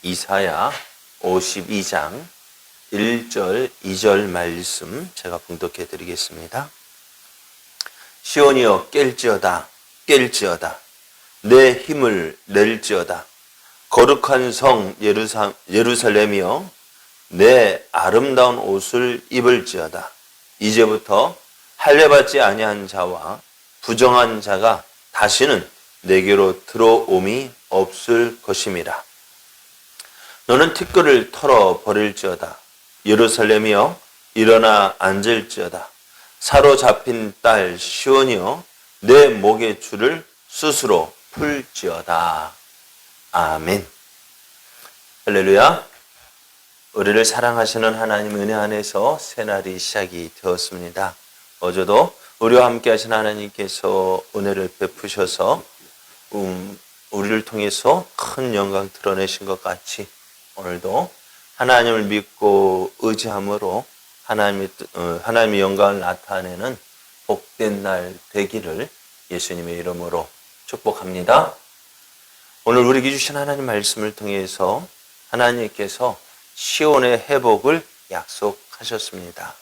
이사야 52장 1절, 2절 말씀 제가 봉독해 드리겠습니다. 시온이여 깰지어다, 깰지어다. 내 힘을 낼지어다. 거룩한 성 예루살렘이여 내 아름다운 옷을 입을지어다. 이제부터 할례받지 아니한 자와 부정한 자가 다시는 내게로 들어옴이 없을 것임이라. 너는 티끌을 털어버릴지어다. 예루살렘이여 일어나 앉을지어다. 사로잡힌 딸 시온이여 내 목의 줄을 스스로 풀지어다. 아멘. 할렐루야. 우리를 사랑하시는 하나님 은혜 안에서 새날이 시작이 되었습니다. 어제도 우리와 함께 하신 하나님께서 은혜를 베푸셔서 우리를 통해서 큰 영광 드러내신 것 같이 오늘도 하나님을 믿고 의지함으로 하나님의 영광을 나타내는 복된 날 되기를 예수님의 이름으로 축복합니다. 오늘 우리에게 주신 하나님 말씀을 통해서 하나님께서 시온의 회복을 약속하셨습니다.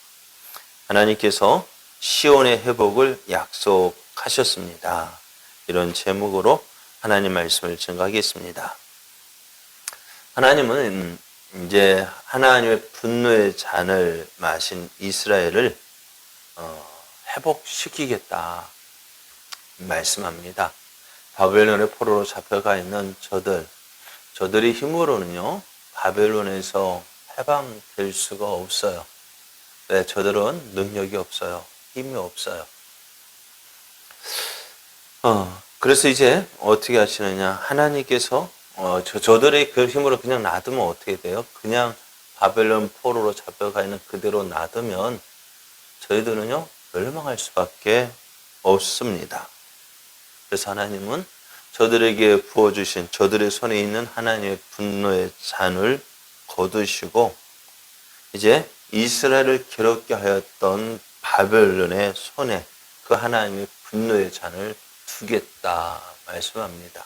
하나님께서 시온의 회복을 약속하셨습니다. 이런 제목으로 하나님 말씀을 증거하겠습니다. 하나님은 이제 하나님의 분노의 잔을 마신 이스라엘을 회복시키겠다 말씀합니다. 바벨론의 포로로 잡혀가 있는 저들의 힘으로는요 바벨론에서 해방될 수가 없어요. 네, 저들은 능력이 없어요. 힘이 없어요. 그래서 이제 어떻게 하시느냐. 하나님께서 저들의 그 힘으로 그냥 놔두면 어떻게 돼요? 그냥 바벨론 포로로 잡혀가 있는 그대로 놔두면 저희들은요 멸망할 수밖에 없습니다. 그래서 하나님은 저들에게 부어주신 저들의 손에 있는 하나님의 분노의 잔을 거두시고 이제 이스라엘을 괴롭게 하였던 바벨론의 손에 그 하나님의 분노의 잔을 두겠다 말씀합니다.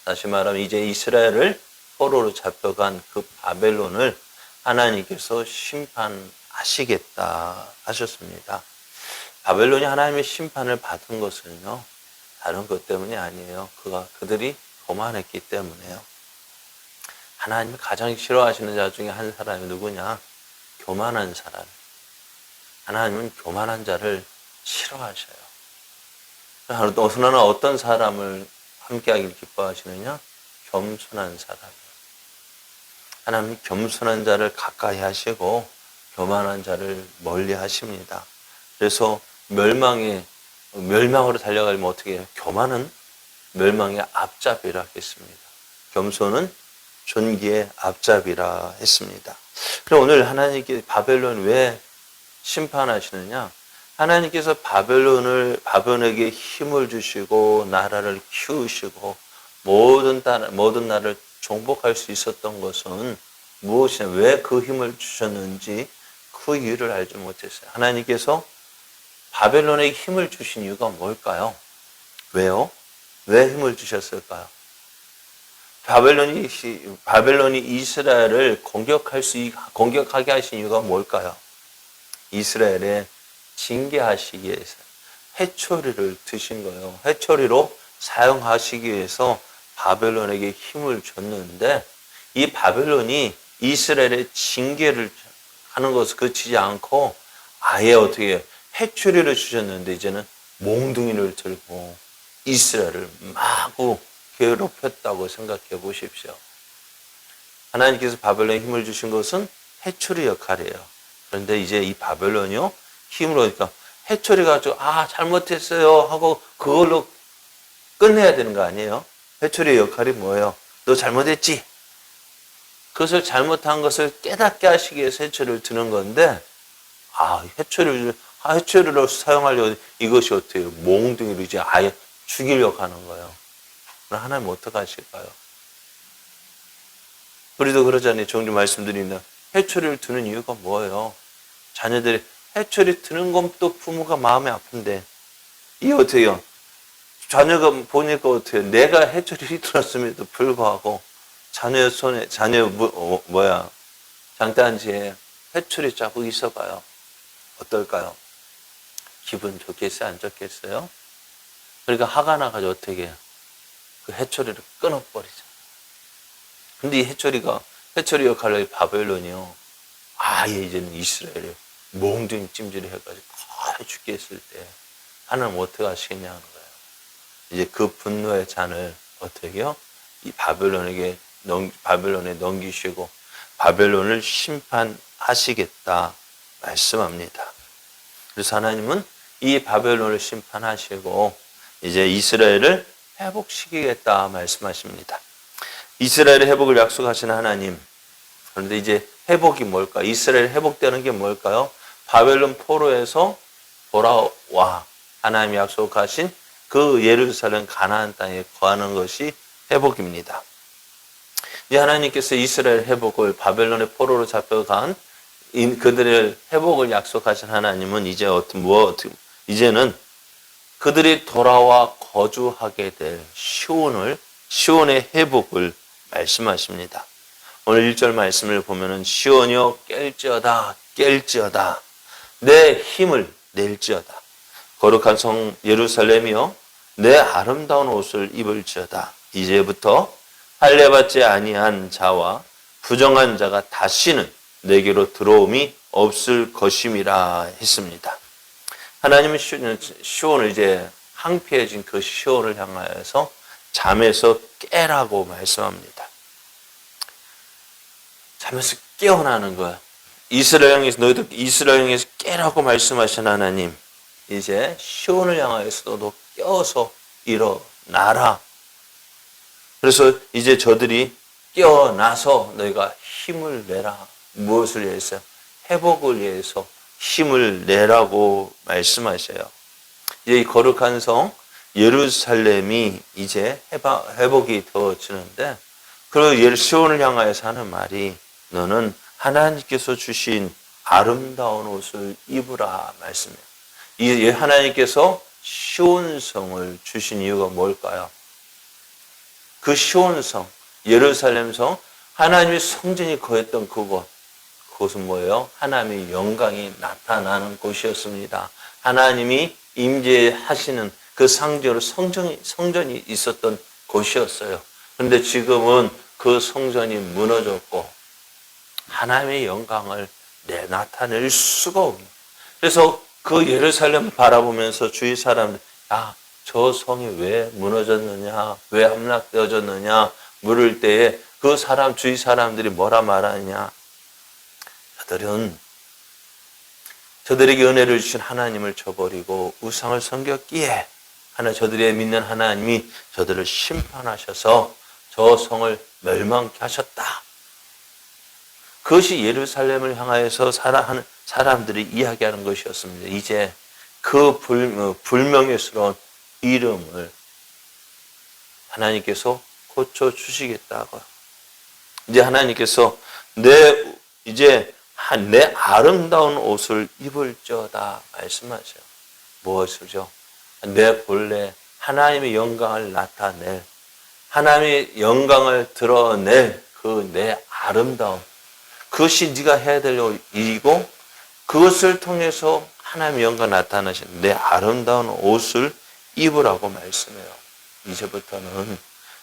다시 말하면 이제 이스라엘을 포로로 잡혀간 그 바벨론을 하나님께서 심판하시겠다 하셨습니다. 바벨론이 하나님의 심판을 받은 것은요 다른 것 때문이 아니에요. 그들이 교만했기 때문에요. 하나님이 가장 싫어하시는 자 중에 한 사람이 누구냐? 교만한 사람. 하나님은 교만한 자를 싫어하셔요. 그러나 어떤 사람을 함께하길 기뻐하시느냐? 겸손한 사람. 하나님은 겸손한 자를 가까이 하시고 교만한 자를 멀리 하십니다. 그래서 멸망으로 달려가려면 어떻게 해요? 교만은 멸망의 앞잡이라 했습니다. 겸손은 존귀의 앞잡이라 했습니다. 그럼 오늘 하나님께 바벨론 왜 심판하시느냐? 하나님께서 바벨론에게 힘을 주시고 나라를 키우시고 모든 나라를 정복할 수 있었던 것은 무엇이냐? 왜 그 힘을 주셨는지 그 이유를 알지 못했어요. 하나님께서 바벨론에게 힘을 주신 이유가 뭘까요? 왜요? 왜 힘을 주셨을까요? 바벨론이 이스라엘을 공격하게 하신 이유가 뭘까요? 이스라엘에 징계하시기 위해서 회초리를 드신 거예요. 회초리로 사용하시기 위해서 바벨론에게 힘을 줬는데 이 바벨론이 이스라엘의 징계를 하는 것을 그치지 않고 아예 어떻게 회초리를 주셨는데 이제는 몽둥이를 들고 이스라엘을 마구 괴롭혔다고 생각해 보십시오. 하나님께서 바벨론에 힘을 주신 것은 회초리 역할이에요. 그런데 이제 이 바벨론이요 힘으로 그러니까 회초리 가지고 잘못했어요 하고 그걸로 끝내야 되는 거 아니에요? 회초리의 역할이 뭐예요? 너 잘못했지? 그것을 잘못한 것을 깨닫게 하시기 위해서 회초리를 드는 건데 회초리로 사용하려고 이것이 어떻게 해요? 몽둥이로 이제 아예 죽이려고 하는 거예요. 그럼 하나님 어떻게 하실까요? 우리도 그러잖아요. 종종 말씀드립니다. 회초리를 드는 이유가 뭐예요? 자녀들이 회초리 드는 것도 부모가 마음이 아픈데 이게 어떻게 해요? 자녀가 보니까 어떻게 해요? 내가 회초리를 들었음에도 불구하고 자녀 손에 장단지에 회초리 자국 있어봐요. 어떨까요? 기분 좋겠어요? 안 좋겠어요? 그러니까 화가 나가지고 어떻게 해요? 그 회초리를 끊어버리죠. 근데 이 회초리 역할을 바벨론이요. 아예 이제는 이스라엘이 몽둥이 찜질을 해가지고 거의 죽게 했을 때 하나님 어떻게 하시겠냐는 거예요. 이제 그 분노의 잔을 어떻게 해요? 이 바벨론에 넘기시고 바벨론을 심판하시겠다 말씀합니다. 그래서 하나님은 이 바벨론을 심판하시고 이제 이스라엘을 회복시키겠다 말씀하십니다. 이스라엘의 회복을 약속하신 하나님. 그런데 이제 회복이 뭘까? 이스라엘 회복되는 게 뭘까요? 바벨론 포로에서 돌아와 하나님이 약속하신 그 예루살렘 가나안 땅에 거하는 것이 회복입니다. 이제 하나님께서 이스라엘 회복을 바벨론의 포로로 잡혀간 그들의 회복을 약속하신 하나님은 이제 이제는 그들이 돌아와 거주하게 될 시온의 회복을 말씀하십니다. 오늘 1절 말씀을 보면은 시온이여 깰지어다 내 힘을 낼지어다. 거룩한 성 예루살렘이여 내 아름다운 옷을 입을지어다. 이제부터 할례받지 아니한 자와 부정한 자가 다시는 내게로 들어옴이 없을 것임이라 했습니다. 하나님은 시온을 이제 항폐해진 그 시온을 향하여서 잠에서 깨라고 말씀합니다. 잠에서 깨어나는 거야. 너희들 이스라엘 향해서 깨라고 말씀하신 하나님. 이제 시온을 향하여서도 너 깨어서 일어나라. 그래서 이제 저들이 깨어나서 너희가 힘을 내라. 무엇을 위해서? 회복을 위해서 힘을 내라고 말씀하셔요. 이제 이 거룩한 성 예루살렘이 이제 회복이 되어지는데, 그리고 시온을 향하여서 하는 말이 너는 하나님께서 주신 아름다운 옷을 입으라 말씀이에요. 이 하나님께서 시온성을 주신 이유가 뭘까요? 그 시온성, 예루살렘성, 하나님의 성전이 거했던 그곳은 뭐예요? 하나님의 영광이 나타나는 곳이었습니다. 하나님이 임재하시는 그 상징으로 성전이 있었던 곳이었어요. 그런데 지금은 그 성전이 무너졌고 하나님의 영광을 나타낼 수가 없는. 그래서 그 예루살렘을 바라보면서 주위 사람들, 저 성이 왜 무너졌느냐, 왜 함락되어졌느냐 물을 때에 그 주위 사람들이 뭐라 말하느냐? 저들에게 은혜를 주신 하나님을 저버리고 우상을 섬겼기에 저들의 믿는 하나님이 저들을 심판하셔서 저 성을 멸망케 하셨다. 그것이 예루살렘을 향하여서 살아가는 사람들이 이야기하는 것이었습니다. 이제 그 불명예스러운 이름을 하나님께서 고쳐주시겠다고. 이제 하나님께서 내 아름다운 옷을 입을지어다 말씀하셔요. 무엇이죠? 내 본래 하나님의 영광을 나타낼, 하나님의 영광을 드러낼 그 내 아름다움, 그것이 네가 해야 될 일이고, 그것을 통해서 하나님의 영광을 나타나신 내 아름다운 옷을 입으라고 말씀해요. 이제부터는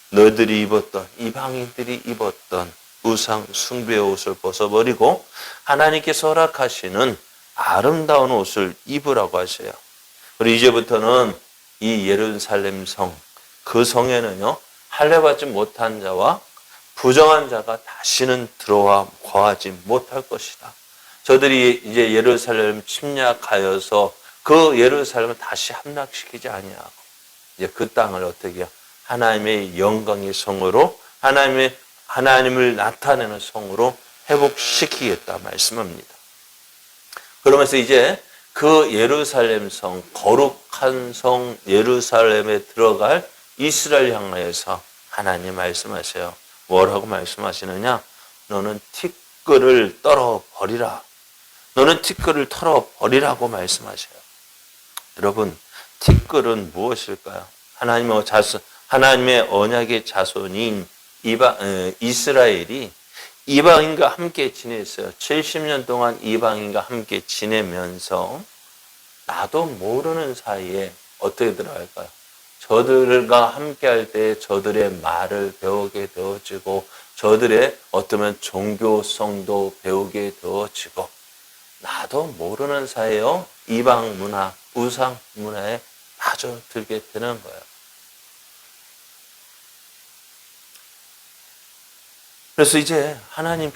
너희들이 입었던, 이방인들이 입었던 우상 숭배의 옷을 벗어버리고 하나님께서 허락하시는 아름다운 옷을 입으라고 하셔요. 그리고 이제부터는 이 예루살렘 성, 그 성에는요, 할례받지 못한 자와 부정한 자가 다시는 들어와 거하지 못할 것이다. 저들이 이제 예루살렘 침략하여서 그 예루살렘을 다시 함락시키지 아니하고 이제 그 땅을 어떻게 해요? 하나님의 영광의 성으로, 하나님을 나타내는 성으로 회복시키겠다 말씀합니다. 그러면서 이제 그 예루살렘 성, 거룩한 성 예루살렘에 들어갈 이스라엘 향하여서 하나님 말씀하세요. 뭐라고 말씀하시느냐? 너는 티끌을 떨어버리라. 너는 티끌을 털어버리라고 말씀하셔요. 여러분, 티끌은 무엇일까요? 하나님의 언약의 자손인 이스라엘이 이방인과 함께 지냈어요. 70년 동안 이방인과 함께 지내면서 나도 모르는 사이에 어떻게 들어갈까요? 저들과 함께 할 때 저들의 말을 배우게 되어지고 저들의 어쩌면 종교성도 배우게 되어지고 나도 모르는 사이에 이방 문화, 우상 문화에 빠져들게 되는 거예요. 그래서 이제 하나님,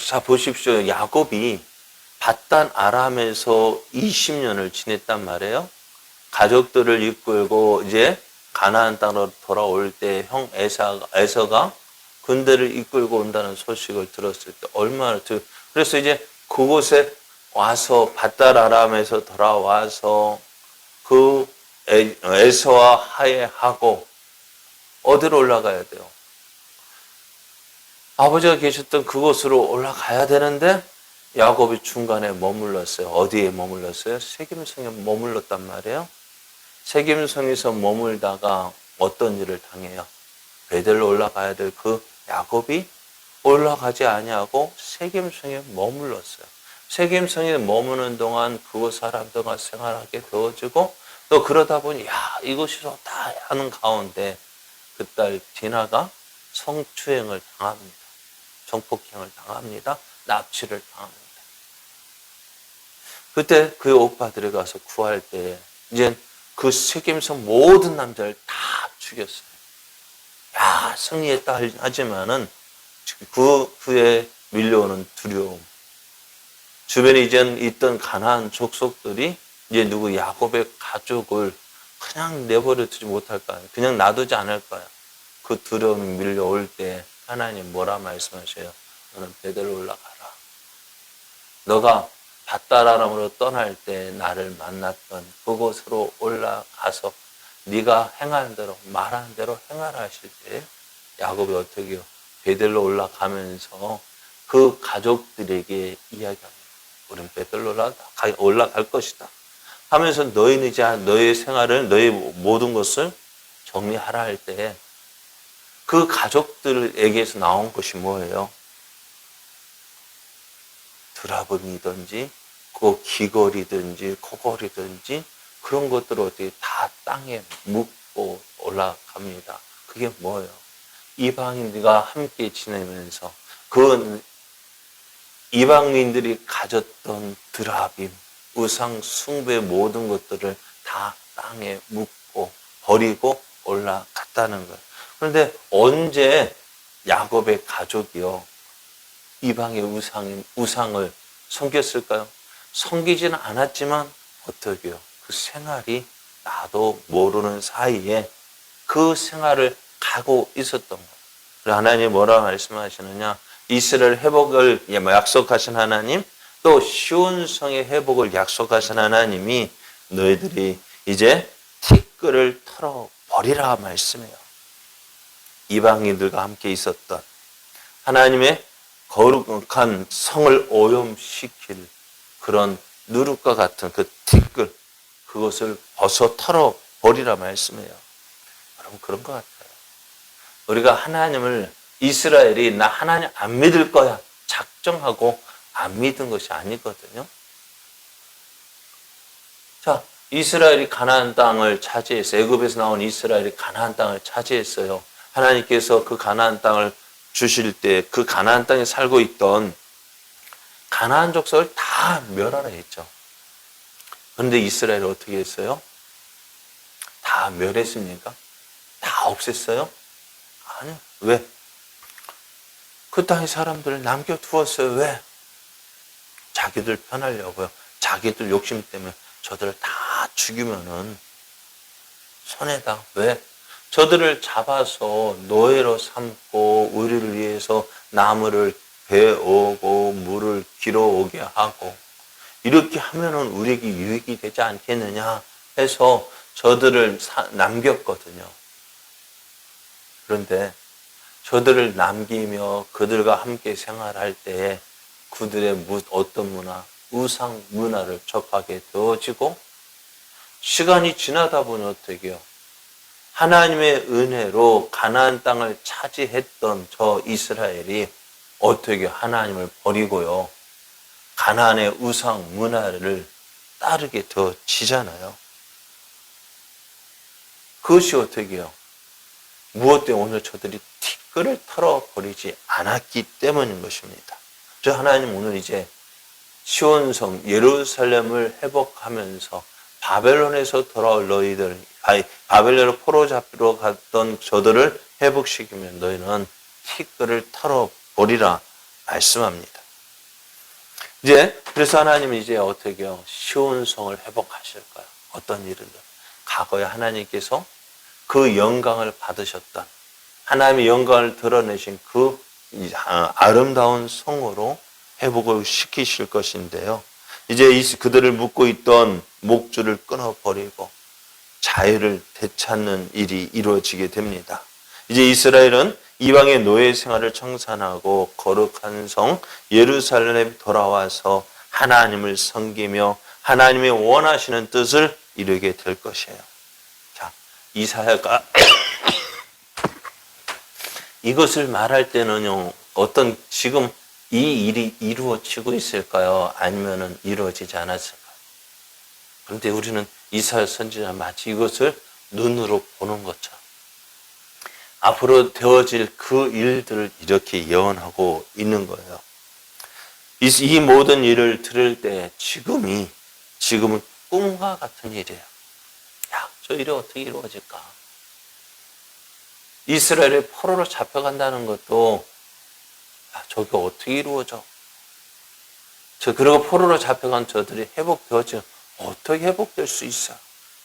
자 보십시오. 야곱이 밧단 아람에서 20년을 지냈단 말이에요. 가족들을 이끌고 이제 가나안 땅으로 돌아올 때 형 에서가 군대를 이끌고 온다는 소식을 들었을 때 얼마나 그래서 이제 그곳에 와서 밧단 아람에서 돌아와서 그 에서와 화해하고 어디로 올라가야 돼요? 아버지가 계셨던 그곳으로 올라가야 되는데 야곱이 중간에 머물렀어요. 어디에 머물렀어요? 세겜성에 머물렀단 말이에요. 세겜성에서 머물다가 어떤 일을 당해요? 베델로 올라가야 될 그 야곱이 올라가지 아니하고 세겜성에 머물렀어요. 세겜성에 머무는 동안 그곳 사람들과 생활하게 되어지고 또 그러다 보니 야 이것이 좋다 하는 가운데 그 딸 디나가 성추행을 당합니다. 성폭행을 당합니다. 납치를 당합니다. 그때 그 오빠들이 가서 구할 때 이제 그 세겜성 모든 남자를 다 죽였어요. 야 승리했다 하지만은 그 후에 밀려오는 두려움. 주변에 이제 있던 가나안 족속들이 이제 누구 야곱의 가족을 그냥 내버려 두지 못할까요? 그냥 놔두지 않을까요? 그 두려움이 밀려올 때 하나님 뭐라 말씀하셔요? 너는 베델로 올라가라. 너가 밧단 아람으로 떠날 때 나를 만났던 그곳으로 올라가서 네가 행하는 대로 말하는 대로 행하라 하실 때 야곱이 어떻게 해요? 베델로 올라가면서 그 가족들에게 이야기합니다. 우린 베델로 올라갈 것이다. 하면서 너희는 이제 너의 생활을 너의 모든 것을 정리하라 할 때 그 가족들에게서 나온 것이 뭐예요? 드라븐이든지 그 귀걸이든지 코걸이든지 그런 것들을 어떻게 다 땅에 묻고 올라갑니다. 그게 뭐예요? 이방인들과 함께 지내면서 그 이방인들이 가졌던 드라빔, 우상 숭배의 모든 것들을 다 땅에 묻고 버리고 올라갔다는 거예요. 그런데 언제 야곱의 가족이요 이방의 우상을 섬겼을까요? 섬기지는 않았지만 어떻게요? 그 생활이 나도 모르는 사이에 그 생활을 가고 있었던 거예요. 그래서 하나님이 뭐라고 말씀하시느냐? 이스라엘 회복을 약속하신 하나님, 또 시온성의 회복을 약속하신 하나님이 너희들이 이제 티끌을 털어버리라 말씀해요. 이방인들과 함께 있었던 하나님의 거룩한 성을 오염시킬 그런 누룩과 같은 그 티끌, 그것을 벗어 털어버리라 말씀해요. 여러분 그런 것 같아요. 우리가 하나님을 이스라엘이 나 하나님 안 믿을 거야 작정하고 안 믿은 것이 아니거든요. 자, 이스라엘이 가나안 땅을 차지했어요. 애굽에서 나온 이스라엘이 가나안 땅을 차지했어요. 하나님께서 그 가나안 땅을 주실 때 그 가나안 땅에 살고 있던 가나안 족속을 다 멸하라 했죠. 그런데 이스라엘이 어떻게 했어요? 다 멸했습니까? 다 없앴어요? 아니요. 왜? 그 땅의 사람들을 남겨두었어요. 왜? 자기들 편하려고요. 자기들 욕심 때문에 저들을 다 죽이면은 손해다. 왜? 저들을 잡아서 노예로 삼고 우리를 위해서 나무를 베어오고 물을 길어오게 하고 이렇게 하면은 우리에게 유익이 되지 않겠느냐 해서 저들을 남겼거든요. 그런데 저들을 남기며 그들과 함께 생활할 때에 그들의 어떤 문화, 우상 문화를 접하게 되어지고 시간이 지나다 보니 어떻게 해요? 하나님의 은혜로 가나안 땅을 차지했던 저 이스라엘이 어떻게 하나님을 버리고요. 가나안의 우상 문화를 따르게 되어지잖아요. 그것이 어떻게 해요? 무엇 때문에 오늘 저들이 티끌을 털어버리지 않았기 때문인 것입니다. 그래서 하나님 오늘 이제 시온성 예루살렘을 회복하면서 바벨론에서 돌아올 너희들, 바벨론으로 포로 잡히러 갔던 저들을 회복시키면 너희는 티끌을 털어버리라 말씀합니다. 이제 그래서 하나님이 이제 어떻게 해요? 시온성을 회복하실까요? 어떤 일을? 과거에 하나님께서 그 영광을 받으셨던 하나님의 영광을 드러내신 그 아름다운 성으로 회복을 시키실 것인데요. 이제 그들을 묶고 있던 목줄을 끊어버리고 자유를 되찾는 일이 이루어지게 됩니다. 이제 이스라엘은 이방의 노예 생활을 청산하고 거룩한 성 예루살렘에 돌아와서 하나님을 섬기며 하나님의 원하시는 뜻을 이루게 될 것이에요. 자, 이사야가 이것을 말할 때는요, 어떤 지금 이 일이 이루어지고 있을까요? 아니면은 이루어지지 않았을까요? 그런데 우리는 이사야 선지자 마치 이것을 눈으로 보는 것처럼 앞으로 되어질 그 일들을 이렇게 예언하고 있는 거예요. 이 모든 일을 들을 때 지금은 꿈과 같은 일이에요. 야, 저 일이 어떻게 이루어질까? 이스라엘이 포로로 잡혀간다는 것도 저게 어떻게 이루어져? 그리고 포로로 잡혀간 저들이 회복되어지면 어떻게 회복될 수 있어요?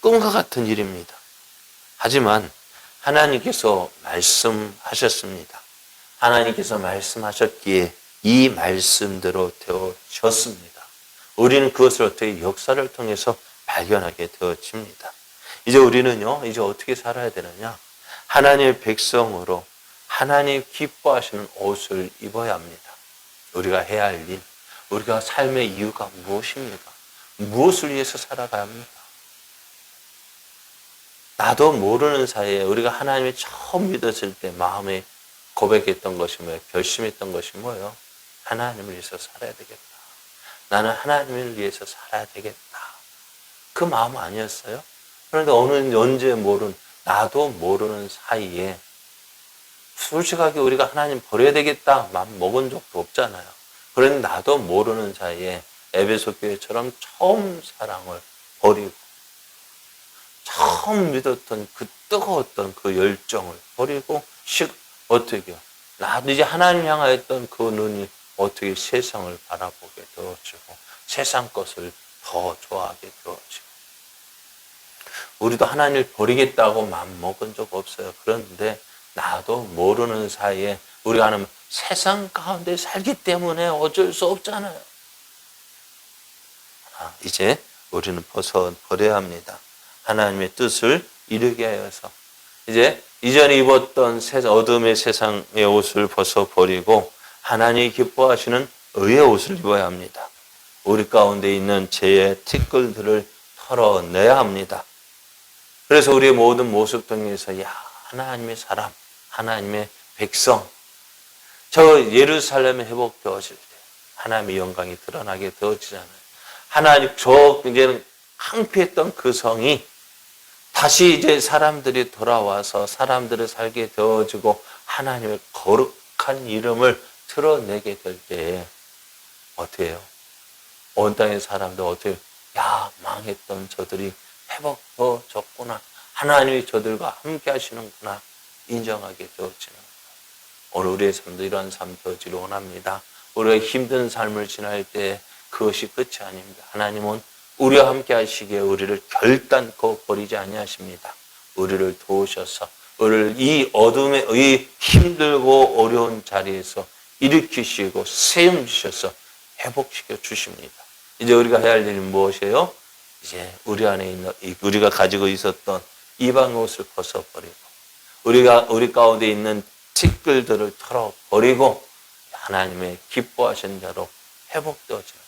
꿈과 같은 일입니다. 하지만 하나님께서 말씀하셨습니다. 하나님께서 말씀하셨기에 이 말씀대로 되어졌습니다. 우리는 그것을 어떻게 역사를 통해서 발견하게 되어집니다. 이제 우리는요, 이제 어떻게 살아야 되느냐? 하나님의 백성으로 하나님 기뻐하시는 옷을 입어야 합니다. 우리가 해야 할 일, 우리가 삶의 이유가 무엇입니까? 무엇을 위해서 살아가야 합니까? 나도 모르는 사이에 우리가 하나님을 처음 믿었을 때 마음에 고백했던 것이 뭐예요? 결심했던 것이 뭐예요? 하나님을 위해서 살아야 되겠다. 나는 하나님을 위해서 살아야 되겠다. 그 마음 아니었어요? 그런데 언제 나도 모르는 사이에 솔직하게 우리가 하나님 버려야 되겠다 마음 먹은 적도 없잖아요. 그런데 나도 모르는 사이에 에베소 교회처럼 처음 사랑을 버리고 처음 믿었던 그 뜨거웠던 그 열정을 버리고 어떻게요? 나도 이제 하나님 향하였던 그 눈이 어떻게 세상을 바라보게 되어지고 세상 것을 더 좋아하게 되어지고 우리도 하나님을 버리겠다고 마음 먹은 적 없어요. 그런데 나도 모르는 사이에 우리가 하는 세상 가운데 살기 때문에 어쩔 수 없잖아요. 이제 우리는 버려야 합니다. 하나님의 뜻을 이루게 하여서 이제 이전에 입었던 어둠의 세상의 옷을 벗어버리고 하나님이 기뻐하시는 의의 옷을 입어야 합니다. 우리 가운데 있는 죄의 티끌들을 털어내야 합니다. 그래서 우리의 모든 모습 등에서 하나님의 사람, 하나님의 백성, 저 예루살렘에 회복되어질 때 하나님의 영광이 드러나게 되어지잖아요. 하나님 이제는 황폐했던 그 성이 다시 이제 사람들이 돌아와서 사람들을 살게 되어지고 하나님의 거룩한 이름을 드러내게 될 때에 어떻게 해요? 온 땅의 사람들 어떻게 망했던 저들이 회복되어졌구나. 하나님이 저들과 함께 하시는구나. 인정하게 되어지는 거예요. 오늘 우리의 삶도 이러한 삶 되어지를 원합니다. 우리가 힘든 삶을 지날 때 그것이 끝이 아닙니다. 하나님은 우리와 함께 하시기에 우리를 결단코 버리지 아니하십니다. 우리를 도우셔서 우리를 이 어둠의 이 힘들고 어려운 자리에서 일으키시고 세움 주셔서 회복시켜 주십니다. 이제 우리가 해야 할 일은 무엇이에요? 이제 우리 안에 있는 우리가 가지고 있었던 이방 옷을 벗어버리고 우리 가운데 있는 티끌들을 털어버리고 하나님의 기뻐하신 대로 회복되어지는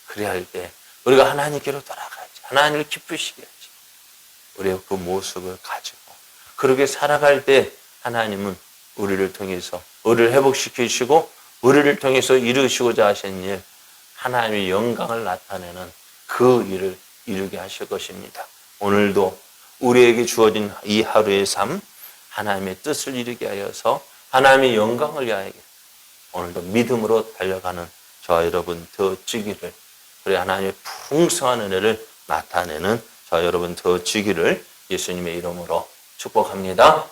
그래야 할 때 우리가 하나님께로 돌아가야지. 하나님을 기쁘시게 하지. 우리의 그 모습을 가지고 그렇게 살아갈 때 하나님은 우리를 통해서 우리를 회복시키시고 우리를 통해서 이루시고자 하신 일, 하나님의 영광을 나타내는 그 일을 이루게 하실 것입니다. 오늘도 우리에게 주어진 이 하루의 삶, 하나님의 뜻을 이루게 하여서 하나님의 영광을 위하여 오늘도 믿음으로 달려가는 저와 여러분 되어지기를, 그래 하나님의 풍성한 은혜를 나타내는 저와 여러분 되어지기를 예수님의 이름으로 축복합니다.